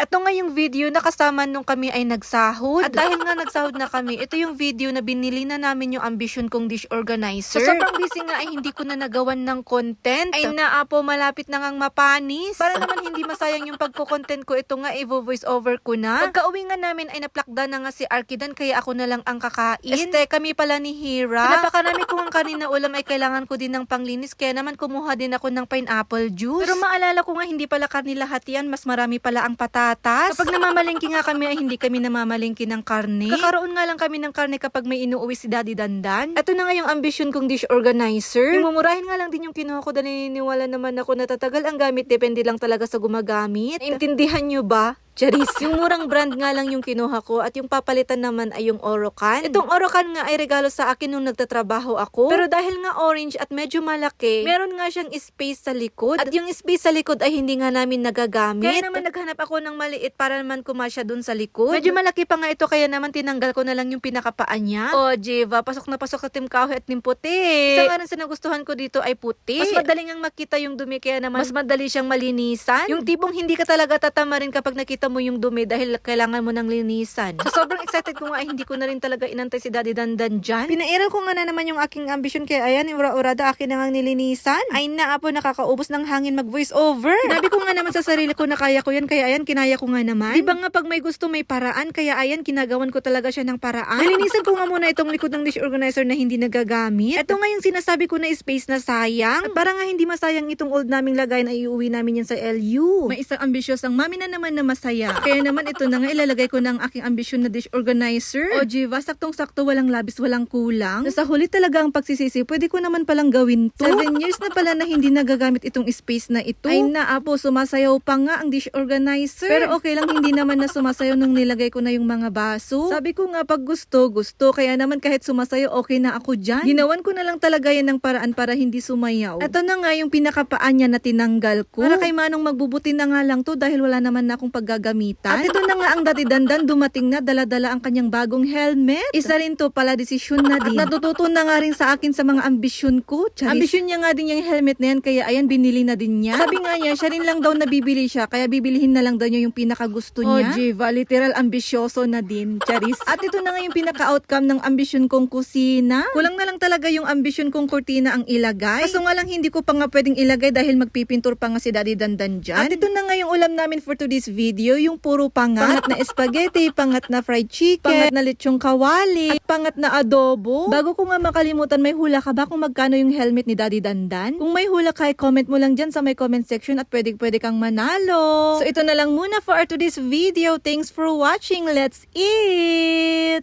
Ito nga yung video na kasama nung kami ay nagsahod. At dahil nga nagsahod na kami, ito yung video na binili na namin yung ambisyon kong dish organizer. So sobrang busy nga ay hindi ko na nagawan ng content. Ay naapo, malapit na ngang mapanis. Para naman hindi masayang yung pagko-content ko, ito nga i-voice over ko na. Pagka-uwi nga namin ay naplakda na nga si Arkidan, kaya ako na lang ang kakain. Kami pala ni Hira. Napakarami ko ang kanina ulam ay kailangan ko din ng panglinis, kaya naman kumuha din ako ng pineapple juice. Pero maalala ko nga hindi pala karni lahat yan, mas marami pala ang patatas. Kapag namamalengke nga kami ay hindi kami namamalengke ng karne. Kakaroon nga lang kami ng karne kapag may inuuwi si Daddy Dandan. Ito na nga yung ambisyon kong dish organizer. Yung mumurahin nga lang din yung kinuha ko, dahil naniniwala naman ako na tatagal ang gamit, depende lang talaga sa gumagamit. Intindihan nyo ba? Charis. Yung murang brand nga lang yung kinuha ko at yung papalitan naman ay yung Orocan. Itong Orocan nga ay regalo sa akin nung nagtatrabaho ako. Pero dahil nga orange at medyo malaki, meron nga siyang space sa likod. At yung space sa likod ay hindi nga namin nagagamit. Kaya naman naghanap ako ng maliit para naman kumasya dun sa likod. Medyo malaki pa nga ito, kaya naman tinanggal ko na lang yung pinakapaan niya. Oh, Jiva, pasok na pasok sa team kahoy at team puti. Isa nga rin sa nagustuhan ko dito ay puti. Mas madaling ang makita yung dumi, kaya naman mas madali siyang malinisan. Yung tipong hindi ka talaga tatamarin kapag nakita mo yung dumi dahil kailangan mo ng linisan. So, sobrang excited ko nga ay hindi ko na rin talaga inantay si Daddy Dandan dyan. Pinairal ko nga na naman yung aking ambisyon, kaya ayan, ura-urada akin na nga nilinisan. Ay naapo, nakakaubos ng hangin mag-voice over. Sinabi ko nga naman sa sarili ko na kaya ko yan, kaya ayan, kinaya ko nga naman. Diba nga pag may gusto may paraan, kaya ayan, kinagawan ko talaga siya ng paraan. Nilinisan ko nga muna itong likod ng dish organizer na hindi nagagamit. Ito nga yung sinasabi ko na space na sayang. At para nga hindi masayang itong old naming lagay na iuwi namin yan sa LU. May isang ambisyon ang mami na naman na masaya. Kaya naman ito na nga ilalagay ko ng aking ambisyon na dish organizer. O Jiva, saktong-sakto, walang labis, walang kulang. Nasa huli talaga ang pagsisisi, pwede ko naman palang gawin to. 7 years na pala na hindi nagagamit itong space na ito. Ay naapo, sumasayaw pa nga ang dish organizer. Pero okay lang, hindi naman na sumasayaw nung nilagay ko na yung mga baso. Sabi ko nga pag gusto, kaya naman kahit sumasayaw, okay na ako dyan. Ginawan ko na lang talaga yan ng paraan para hindi sumayaw. Ito na nga yung pinakapaan niya na tinanggal ko. Para kay Manong magbubuti na nga lang to dahil wala naman na akong paggagamitan. At ito na nga ang Daddy Dandan, dumating na, dala-dala ang kanyang bagong helmet. Isa rin to pala, desisyon na din. At natututo na nga rin sa akin sa mga ambisyon ko. Charis. Ambisyon niya nga din yung helmet na yan, kaya ayan, binili na din niya. Sabi nga niya, siya rin lang daw nabibili siya, kaya bibilihin na lang daw niya yung pinakagusto niya. Oh, Jiva, literal ambisyoso na din. Charis. At ito na nga yung pinaka-outcome ng ambisyon kong kusina. Kulang na lang talaga yung ambisyon kong kurtina ang ilagay. Kaso nga lang hindi ko pa nga pwedeng ilagay dahil magpipintur pa nga si Daddy Dandan dyan. At ito na nga yung ulam namin for today's video, yung puro pangat na spaghetti, pangat na fried chicken, pangat na lechong kawali, at pangat na adobo. Bago ko nga makalimutan, may hula ka ba kung magkano yung helmet ni Daddy Dandan? Kung may hula ka, comment mo lang dyan sa may comment section at pwede kang manalo. So ito na lang muna for today's video. Thanks for watching. Let's eat!